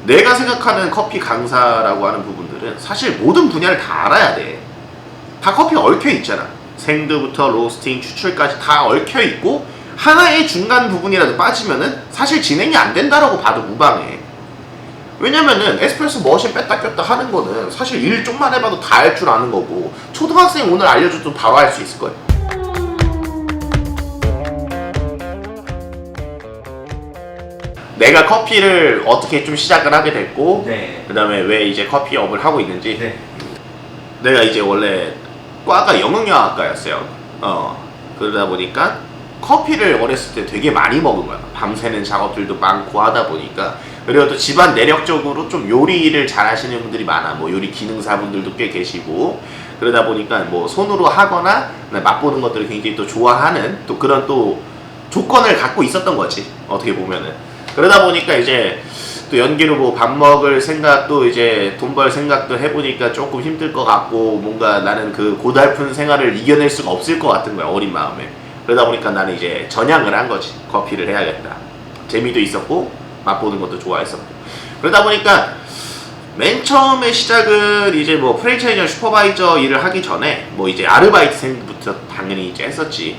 내가 생각하는 커피 강사라고 하는 부분들은 사실 모든 분야를 다 알아야 돼. 다 커피가 얽혀 있잖아. 생두부터 로스팅, 추출까지 다 얽혀 있고 하나의 중간 부분이라도 빠지면은 사실 진행이 안 된다라고 봐도 무방해. 왜냐면은 에스프레소 머신 뺐다 꼈다 하는 거는 사실 일 좀만 해봐도 다 할 줄 아는 거고 초등학생 오늘 알려줘도 바로 할 수 있을 거야. 내가 커피를 어떻게 좀 시작을 하게 됐고 네. 그 다음에 왜 이제 커피업을 하고 있는지. 네. 내가 이제 원래 과가 영양학과였어요. 그러다 보니까 커피를 어렸을 때 되게 많이 먹은 거야. 밤새는 작업들도 많고 하다 보니까. 그리고 또 집안 내력적으로 좀 요리를 잘 하시는 분들이 많아. 뭐 요리 기능사분들도 꽤 계시고 그러다 보니까 뭐 손으로 하거나 맛보는 것들을 굉장히 또 좋아하는 또 그런 또 조건을 갖고 있었던 거지, 어떻게 보면은. 그러다 보니까 이제 또 연기로 뭐 밥 먹을 생각도 이제 돈 벌 생각도 해보니까 조금 힘들 것 같고 뭔가 나는 그 고달픈 생활을 이겨낼 수가 없을 것 같은 거야, 어린 마음에. 그러다 보니까 나는 이제 전향을 한 거지. 커피를 해야겠다. 재미도 있었고 맛보는 것도 좋아했었고. 그러다 보니까 맨 처음에 시작은 이제 뭐 프랜차이저 슈퍼바이저 일을 하기 전에 뭐 이제 아르바이트생부터 당연히 이제 했었지.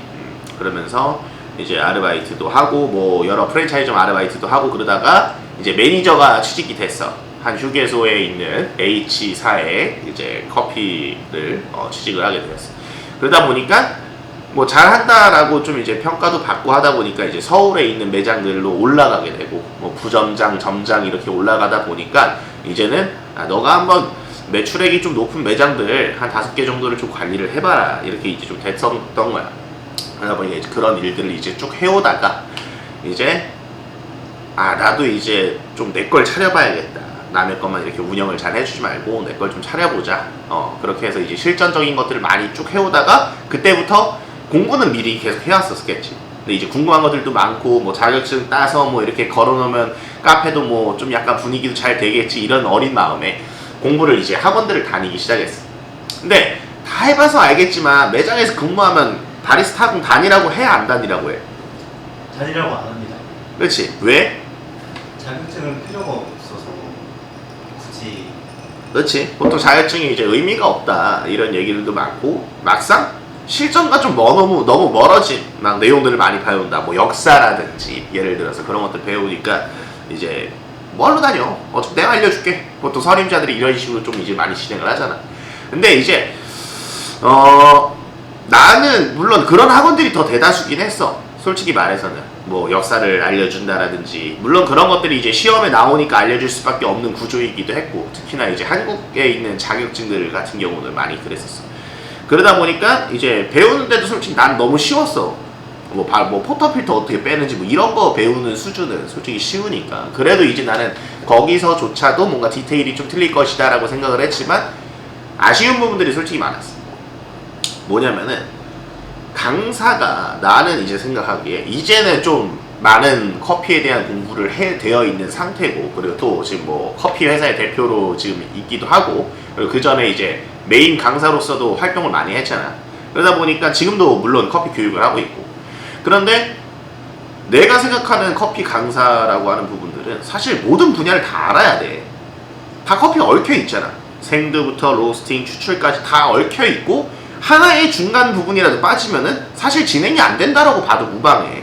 그러면서 이제 아르바이트도 하고 뭐 여러 프랜차이즈 아르바이트도 하고 그러다가 이제 매니저가 취직이 됐어. 한 휴게소에 있는 H사에 이제 커피를 취직을 하게 되었어. 그러다 보니까 뭐 잘한다라고 좀 이제 평가도 받고 하다 보니까 이제 서울에 있는 매장들로 올라가게 되고 뭐 부점장, 점장 이렇게 올라가다 보니까 이제는 너가 한번 매출액이 좀 높은 매장들 한 5개 정도를 좀 관리를 해봐라, 이렇게 이제 좀 됐었던 거야. 그러다 보니까 이제 그런 일들을 이제 쭉 해오다가 이제 나도 이제 좀 내 걸 차려봐야겠다. 남의 것만 이렇게 운영을 잘 해주지 말고 내 걸 좀 차려보자. 그렇게 해서 이제 실전적인 것들을 많이 쭉 해오다가 그때부터 공부는 미리 계속 해왔었겠지. 근데 이제 궁금한 것들도 많고 뭐 자격증 따서 뭐 이렇게 걸어놓으면 카페도 뭐 좀 약간 분위기도 잘 되겠지, 이런 어린 마음에 공부를 이제 학원들을 다니기 시작했어. 근데 다 해봐서 알겠지만 매장에서 근무하면 바리스타 학원 다니라고 해, 안 다니라고 해? 다니라고 안 합니다. 그렇지. 왜? 자격증은 필요가 없어서 굳이. 그렇지. 보통 자격증이 이제 의미가 없다, 이런 얘기들도 많고 막상 실전과 좀 너무 멀어진 막 내용들을 많이 배운다. 뭐 역사라든지 예를 들어서 그런 것들 배우니까 이제 뭘로 다녀? 어차피 내가 알려줄게. 보통 선임자들이 이런 식으로 좀 이제 많이 진행을 하잖아. 근데 이제 나는 물론 그런 학원들이 더 대다수긴 했어. 솔직히 말해서는 뭐 역사를 알려준다라든지 물론 그런 것들이 이제 시험에 나오니까 알려줄 수밖에 없는 구조이기도 했고, 특히나 이제 한국에 있는 자격증들 같은 경우는 많이 그랬었어. 그러다 보니까 이제 배우는데도 솔직히 난 너무 쉬웠어. 뭐 포터필터 어떻게 빼는지 뭐 이런 거 배우는 수준은 솔직히 쉬우니까. 그래도 이제 나는 거기서조차도 뭔가 디테일이 좀 틀릴 것이다 라고 생각을 했지만 아쉬운 부분들이 솔직히 많았어. 뭐냐면은 강사가, 나는 이제 생각하기에 이제는 좀 많은 커피에 대한 공부를 되어 있는 상태고, 그리고 또 지금 뭐 커피 회사의 대표로 지금 있기도 하고, 그리고 그 전에 이제 메인 강사로서도 활동을 많이 했잖아. 그러다 보니까 지금도 물론 커피 교육을 하고 있고. 그런데 내가 생각하는 커피 강사라고 하는 부분들은 사실 모든 분야를 다 알아야 돼. 다 커피가 얽혀 있잖아. 생두부터 로스팅, 추출까지 다 얽혀 있고 하나의 중간 부분이라도 빠지면은 사실 진행이 안 된다라고 봐도 무방해.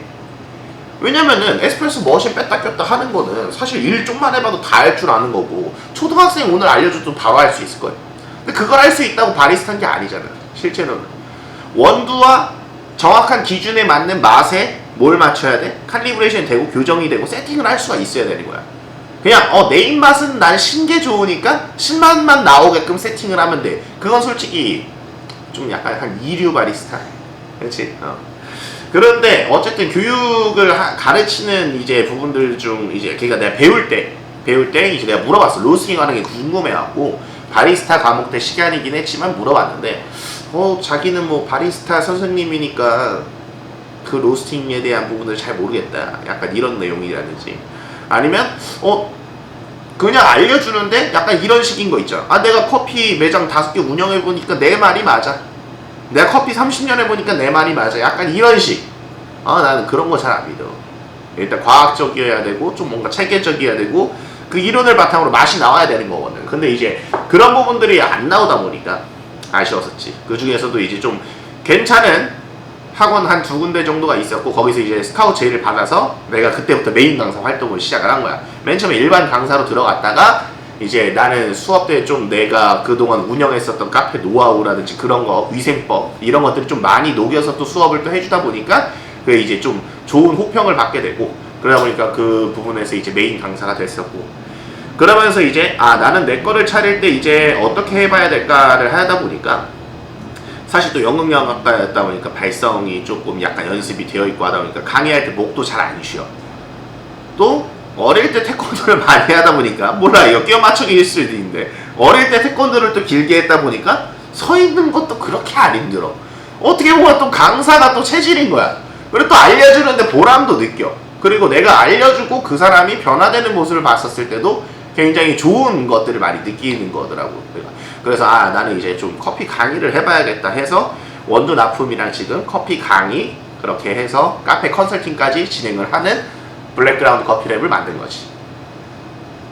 왜냐면은 에스프레소 머신 뺐다 꼈다 하는 거는 사실 일 좀만 해봐도 다 할 줄 아는 거고 초등학생 오늘 알려줘도 바로 할 수 있을 거야. 근데 그걸 할 수 있다고 바리스타인 게 아니잖아. 실제로는 원두와 정확한 기준에 맞는 맛에 뭘 맞춰야 돼? 칼리브레이션이 되고 교정이 되고 세팅을 할 수가 있어야 되는 거야. 그냥 내 입맛은 난 신게 좋으니까 신맛만 나오게끔 세팅을 하면 돼. 그건 솔직히 좀 약간 이류 바리스타, 그렇지? 그런데 어쨌든 교육을 가르치는 이제 부분들 중 이제 그러니까 내가 배울 때 이제 내가 물어봤어. 로스팅 하는 게 궁금해갖고 바리스타 과목 때 시간이긴 했지만 물어봤는데 자기는 뭐 바리스타 선생님이니까 그 로스팅에 대한 부분을 잘 모르겠다. 약간 이런 내용이라든지 아니면 그냥 알려주는데 약간 이런 식인 거 있잖아. 내가 커피 매장 5개 운영해보니까 내 말이 맞아. 내가 커피 30년 해보니까 내 말이 맞아. 약간 이런 식. 나는 그런 거 잘 안 믿어. 일단 과학적이어야 되고 좀 뭔가 체계적이어야 되고 그 이론을 바탕으로 맛이 나와야 되는 거거든. 근데 이제 그런 부분들이 안 나오다 보니까 아쉬웠었지. 그 중에서도 이제 좀 괜찮은 학원 한 2군데 정도가 있었고, 거기서 이제 스카우트 제의를 받아서 내가 그때부터 메인 강사 활동을 시작을 한 거야. 맨 처음에 일반 강사로 들어갔다가 이제 나는 수업 때 좀 내가 그동안 운영했었던 카페 노하우라든지 그런 거, 위생법 이런 것들이 좀 많이 녹여서 또 수업을 또 해주다 보니까 그게 이제 좀 좋은 호평을 받게 되고, 그러다 보니까 그 부분에서 이제 메인 강사가 됐었고, 그러면서 이제 나는 내 거를 차릴 때 이제 어떻게 해봐야 될까를 하다 보니까, 사실 또 연극영화과였다 보니까 발성이 조금 약간 연습이 되어 있고 하다 보니까 강의할 때 목도 잘 안 쉬어. 또 어릴 때 태권도를 많이 하다 보니까, 몰라 이거 끼워 맞추기일 수도 있는데, 어릴 때 태권도를 또 길게 했다 보니까 서 있는 것도 그렇게 안 힘들어. 어떻게 보면 또 강사가 또 체질인 거야. 그리고 또 알려주는데 보람도 느껴. 그리고 내가 알려주고 그 사람이 변화되는 모습을 봤었을 때도 굉장히 좋은 것들을 많이 느끼는 거더라고. 그래서 나는 이제 좀 커피 강의를 해봐야겠다 해서 원두 납품이랑 지금 커피 강의 그렇게 해서 카페 컨설팅까지 진행을 하는 블랙그라운드 커피랩을 만든 거지.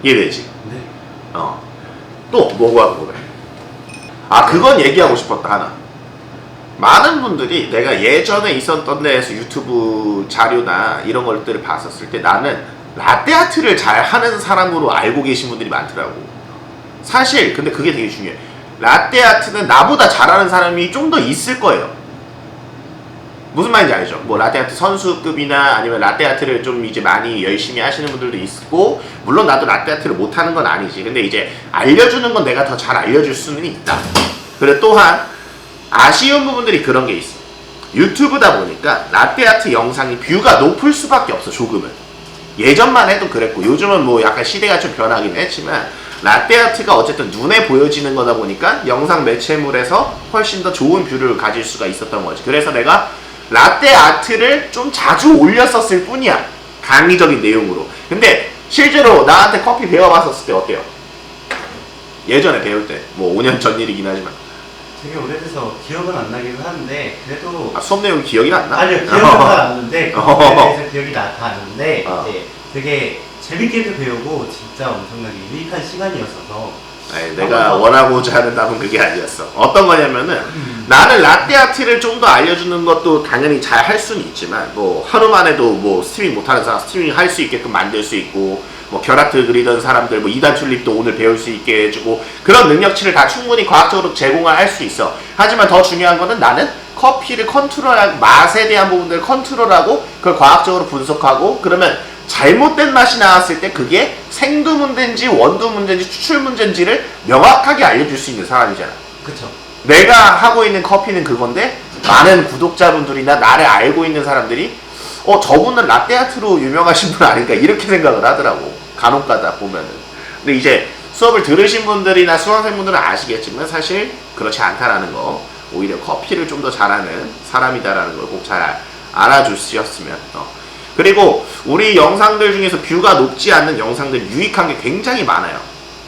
이해되지? 네. 또 뭐가 궁금해? 그건 얘기하고 싶었다 하나. 많은 분들이 내가 예전에 있었던 데에서 유튜브 자료나 이런 것들을 봤었을 때 나는 라떼아트를 잘 하는 사람으로 알고 계신 분들이 많더라고. 사실 근데 그게 되게 중요해. 라떼아트는 나보다 잘하는 사람이 좀 더 있을 거예요. 무슨 말인지 알죠? 뭐 라떼아트 선수급이나 아니면 라떼아트를 좀 이제 많이 열심히 하시는 분들도 있고, 물론 나도 라떼아트를 못하는 건 아니지. 근데 이제 알려주는 건 내가 더 잘 알려줄 수는 있다. 그리고 또한 아쉬운 부분들이 그런 게 있어. 유튜브다 보니까 라떼아트 영상이 뷰가 높을 수밖에 없어. 조금은 예전만 해도 그랬고, 요즘은 뭐 약간 시대가 좀 변하긴 했지만 라떼아트가 어쨌든 눈에 보여지는 거다 보니까 영상 매체물에서 훨씬 더 좋은 뷰를 가질 수가 있었던 거지. 그래서 내가 라떼아트를 좀 자주 올렸었을 뿐이야, 강의적인 내용으로. 근데 실제로 나한테 커피 배워봤었을 때 어때요? 예전에 배울 때 뭐 5년 전 일이긴 하지만 되게 오래돼서 기억은 안 나긴 하는데, 그래도 수업 내용이 기억이 안 나? 아니요, 기억은 잘 안 나는데 그거에 대해서 기억이 나는데 이제 되게 재밌게도 배우고 진짜 엄청나게 유익한 시간이었어서. 아니, 내가 원하고자 하는 답은 그게 아니었어. 어떤 거냐면은 나는 라떼아트를 좀 더 알려주는 것도 당연히 잘 할 수는 있지만, 뭐 하루 만에도 뭐 스트리밍 못하는 사람 스트리밍 할 수 있게끔 만들 수 있고, 뭐 결아트 그리던 사람들 뭐 2단 튤립도 오늘 배울 수 있게 해주고, 그런 능력치를 다 충분히 과학적으로 제공을 할 수 있어. 하지만 더 중요한 거는 나는 커피를 컨트롤하고 맛에 대한 부분들을 컨트롤하고 그걸 과학적으로 분석하고, 그러면 잘못된 맛이 나왔을 때 그게 생두 문제인지 원두 문제인지 추출 문제인지를 명확하게 알려줄 수 있는 사람이잖아. 그쵸. 내가 하고 있는 커피는 그건데, 많은 구독자분들이나 나를 알고 있는 사람들이 저분은 라떼아트로 유명하신 분 아닐까 이렇게 생각을 하더라고, 간혹가다 보면은. 근데 이제 수업을 들으신 분들이나 수강생분들은 아시겠지만 사실 그렇지 않다라는 거, 오히려 커피를 좀 더 잘하는 사람이다라는 걸 꼭 잘 알아주셨으면. 그리고 우리 영상들 중에서 뷰가 높지 않는 영상들이 유익한 게 굉장히 많아요.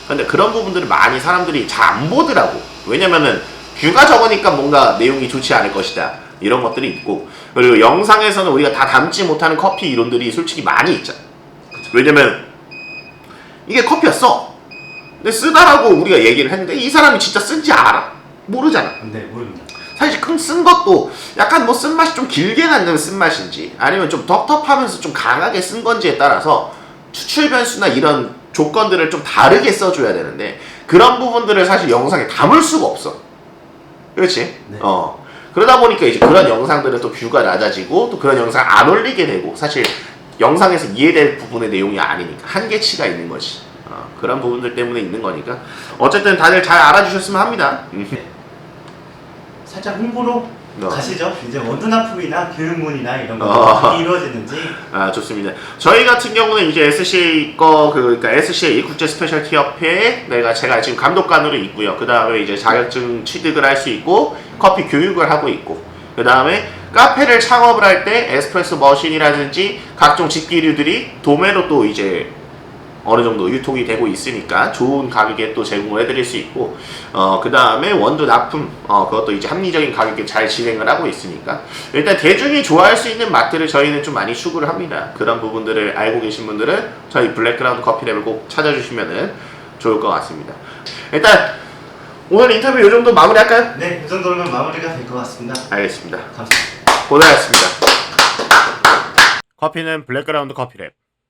근데 그런 부분들을 많이 사람들이 잘 안 보더라고. 왜냐면은 뷰가 적으니까 뭔가 내용이 좋지 않을 것이다, 이런 것들이 있고, 그리고 영상에서는 우리가 다 담지 못하는 커피 이론들이 솔직히 많이 있잖아. 왜냐면 이게 커피였어. 근데 쓰다라고 우리가 얘기를 했는데 이 사람이 진짜 쓴지 알아? 모르잖아. 네, 모릅니다. 사실 그 쓴 것도 약간 뭐 쓴맛이 좀 길게 나는 쓴맛인지 아니면 좀 텁텁하면서 좀 강하게 쓴 건지에 따라서 추출 변수나 이런 조건들을 좀 다르게 써줘야 되는데, 그런 부분들을 사실 영상에 담을 수가 없어. 그렇지? 네. 그러다 보니까 이제 그런 영상들은 또 뷰가 낮아지고, 또 그런 영상 안 올리게 되고, 사실 영상에서 이해될 부분의 내용이 아니니까 한계치가 있는 거지. 그런 부분들 때문에 있는 거니까 어쨌든 다들 잘 알아주셨으면 합니다. 네. 살짝 홍보로 가시죠. 이제 원두 납품이나 교육문이나 이런 거 어떻게 이루어지는지. 좋습니다. 저희 같은 경우는 이제 SCA 그러니까 SCA 국제 스페셜티 협회에 제가 지금 감독관으로 있고요. 그 다음에 이제 자격증 취득을 할 수 있고 커피 교육을 하고 있고, 그 다음에 카페를 창업을 할 때 에스프레소 머신이라든지 각종 직기류들이 도매로 또 이제 어느 정도 유통이 되고 있으니까 좋은 가격에 또 제공을 해드릴 수 있고, 그 다음에 원두 납품, 그것도 이제 합리적인 가격에 잘 진행을 하고 있으니까 일단 대중이 좋아할 수 있는 맛들을 저희는 좀 많이 추구를 합니다. 그런 부분들을 알고 계신 분들은 저희 블랙그라운드 커피랩을 꼭 찾아주시면 좋을 것 같습니다. 일단 오늘 인터뷰 이 정도 마무리할까요? 네, 이 정도면 마무리가 될 것 같습니다. 알겠습니다. 감사합니다. 고생하셨습니다. 커피는 블랙그라운드 커피랩.